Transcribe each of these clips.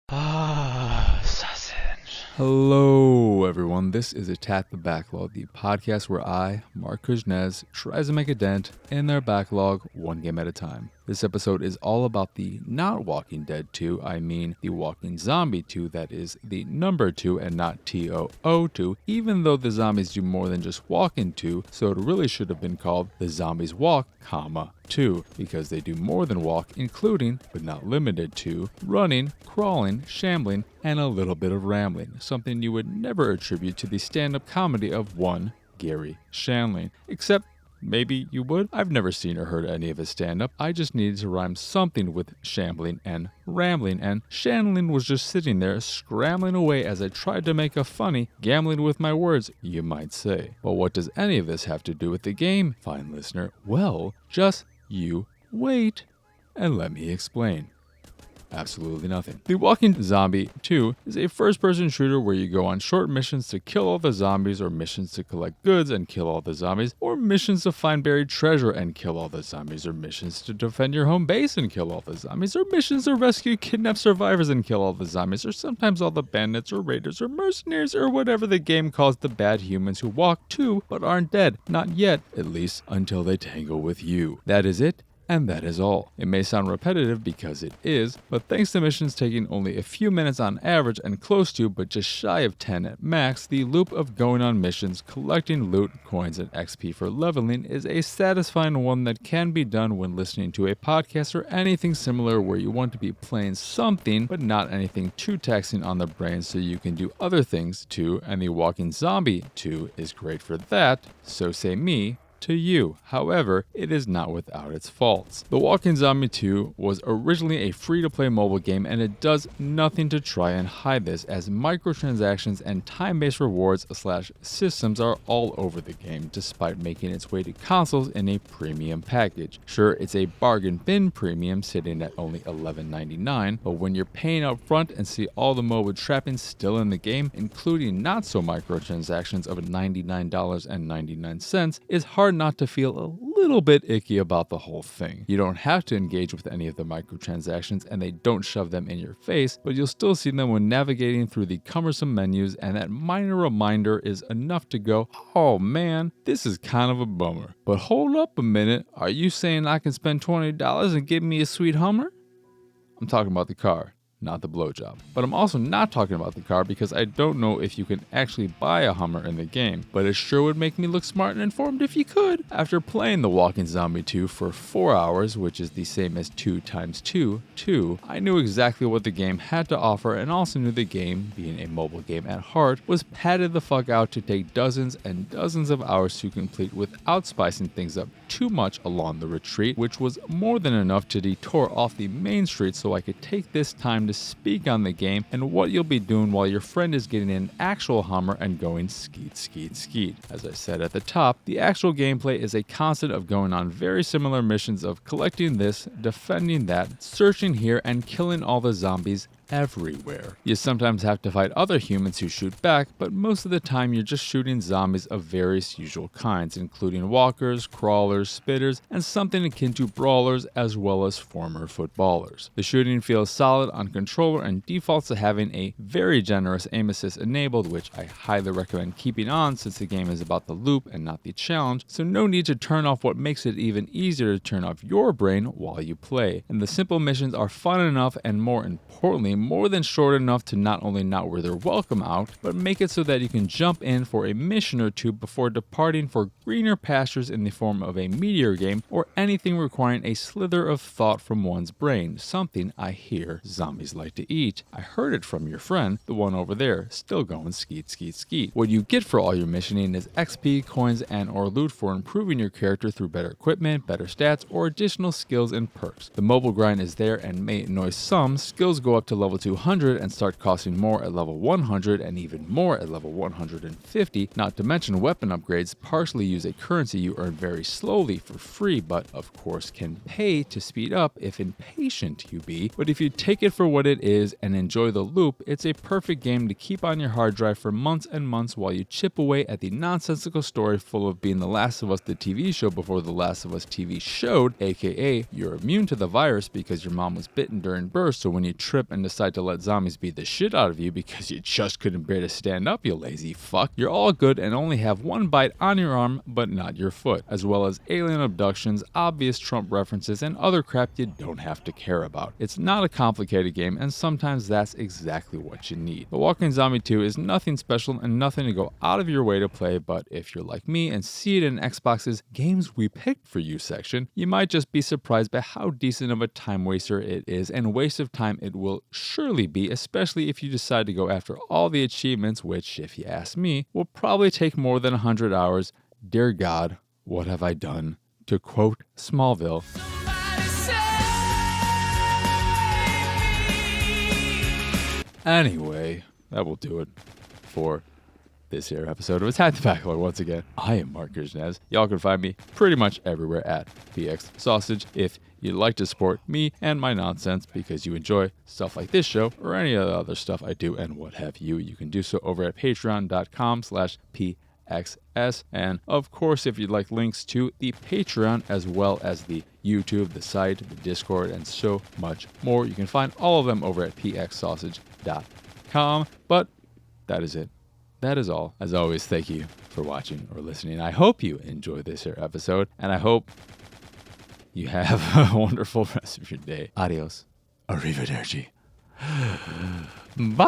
Sausage. Hello, everyone. This is Attack the Backlog, the podcast where I, Mark Kuznez, tries to make a dent in their backlog one game at a time. This episode is all about the not Walking Dead 2, I mean the Walking Zombie 2, that is the number 2 and not TOO2, even though the zombies do more than just walk in 2, so it really should have been called The Zombies Walk, 2, because they do more than walk, including, but not limited to, running, crawling, shambling, and a little bit of rambling, something you would never attribute to the stand-up comedy of one Gary Shandling, except maybe you would. I've never seen or heard any of his stand-up. I just needed to rhyme something with shambling and rambling, and Shandling was just sitting there scrambling away as I tried to make a funny, gambling with my words, you might say. But what does any of this have to do with the game, fine listener? Well, just you wait and let me explain. Absolutely nothing. The Walking Zombie 2 is a first-person shooter where you go on short missions to kill all the zombies, or missions to collect goods and kill all the zombies, or missions to find buried treasure and kill all the zombies, or missions to defend your home base and kill all the zombies, or missions to rescue kidnapped survivors and kill all the zombies, or sometimes all the bandits or raiders or mercenaries or whatever the game calls the bad humans who walk too but aren't dead. Not yet, at least, until they tangle with you. That is it. And that is all. It may sound repetitive because it is, but thanks to missions taking only a few minutes on average and close to, but just shy of 10 at max, the loop of going on missions, collecting loot, coins, and XP for leveling is a satisfying one that can be done when listening to a podcast or anything similar where you want to be playing something, but not anything too taxing on the brain so you can do other things too, and the Walking Zombie 2 is great for that, so say me, to you. However, it is not without its faults. The Walking Zombie 2 was originally a free-to-play mobile game, and it does nothing to try and hide this, as microtransactions and time-based rewards / systems are all over the game, despite making its way to consoles in a premium package. Sure, it's a bargain bin premium sitting at only $11.99, but when you're paying up front and see all the mobile trappings still in the game, including not so microtransactions of $99.99, it's hard not to feel a little bit icky about the whole thing. You don't have to engage with any of the microtransactions, and they don't shove them in your face, but you'll still see them when navigating through the cumbersome menus, and that minor reminder is enough to go, oh man, this is kind of a bummer. But hold up a minute, are you saying I can spend $20 and give me a sweet Hummer? I'm talking about the car, not the blowjob. But I'm also not talking about the car because I don't know if you can actually buy a Hummer in the game, but it sure would make me look smart and informed if you could. After playing The Walking Zombie 2 for 4 hours, which is the same as 2 times 2, I knew exactly what the game had to offer, and also knew the game, being a mobile game at heart, was padded the fuck out to take dozens and dozens of hours to complete without spicing things up too much along the retreat, which was more than enough to detour off the main street so I could take this time to speak on the game and what you'll be doing while your friend is getting an actual Hummer and going skeet skeet skeet. As I said at the top, the actual gameplay is a constant of going on very similar missions of collecting this, defending that, searching here, and killing all the zombies everywhere. You sometimes have to fight other humans who shoot back, but most of the time you're just shooting zombies of various usual kinds, including walkers, crawlers, spitters, and something akin to brawlers, as well as former footballers. The shooting feels solid on controller and defaults to having a very generous aim assist enabled, which I highly recommend keeping on since the game is about the loop and not the challenge, so no need to turn off what makes it even easier to turn off your brain while you play. And the simple missions are fun enough, and more importantly, more than short enough to not only not wear their welcome out, but make it so that you can jump in for a mission or two before departing for greener pastures in the form of a meteor game or anything requiring a slither of thought from one's brain, something I hear zombies like to eat. I heard it from your friend, the one over there, still going skeet skeet skeet. What you get for all your missioning is XP, coins, and or loot for improving your character through better equipment, better stats, or additional skills and perks. The mobile grind is there and may annoy some. Skills go up to level 200 and start costing more at level 100 and even more at level 150, not to mention weapon upgrades partially use a currency you earn very slowly for free, but of course can pay to speed up if impatient you be. But if you take it for what it is and enjoy the loop, it's a perfect game to keep on your hard drive for months and months while you chip away at the nonsensical story full of being The Last of Us the TV show before The Last of Us TV showed, aka you're immune to the virus because your mom was bitten during birth, so when you trip and decide decide to let zombies beat the shit out of you because you just couldn't bear to stand up, you lazy fuck, you're all good and only have one bite on your arm but not your foot, as well as alien abductions, obvious Trump references, and other crap you don't have to care about. It's not a complicated game, and sometimes that's exactly what you need. The Walking Zombie 2 is nothing special and nothing to go out of your way to play, but if you're like me and see it in Xbox's Games We Picked For You section, you might just be surprised by how decent of a time waster it is, and waste of time it will surely be, especially if you decide to go after all the achievements, which, if you ask me, will probably take more than 100 hours. Dear God, what have I done? To quote Smallville. Anyway, that will do it for this here episode of Attack the Backlog. Once again, I am Mark Kirchnaz. Y'all can find me pretty much everywhere at PX Sausage. If you'd like to support me and my nonsense because you enjoy stuff like this show or any of the other stuff I do and what have you, you can do so over at patreon.com/PXS. And of course, if you'd like links to the Patreon as well as the YouTube, the site, the Discord, and so much more, you can find all of them over at pxsausage.com. But that is it. That is all. As always, thank you for watching or listening. I hope you enjoyed this here episode, and I hope you have a wonderful rest of your day. Adios. Arrivederci. Bye.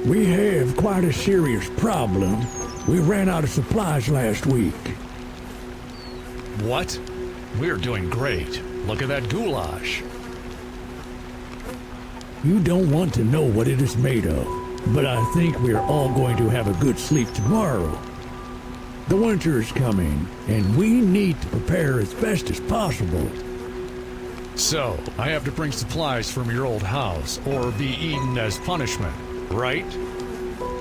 We have quite a serious problem. We ran out of supplies last week. What? We're doing great. Look at that goulash. You don't want to know what it is made of, but I think we're all going to have a good sleep tomorrow. The winter is coming, and we need to prepare as best as possible. So, I have to bring supplies from your old house, or be eaten as punishment, right?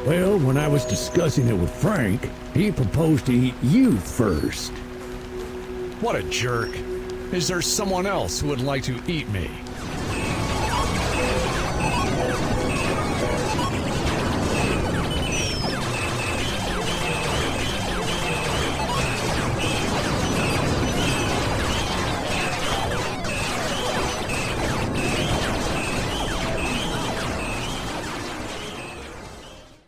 Well, when I was discussing it with Frank, he proposed to eat you first. What a jerk. Is there someone else who would like to eat me?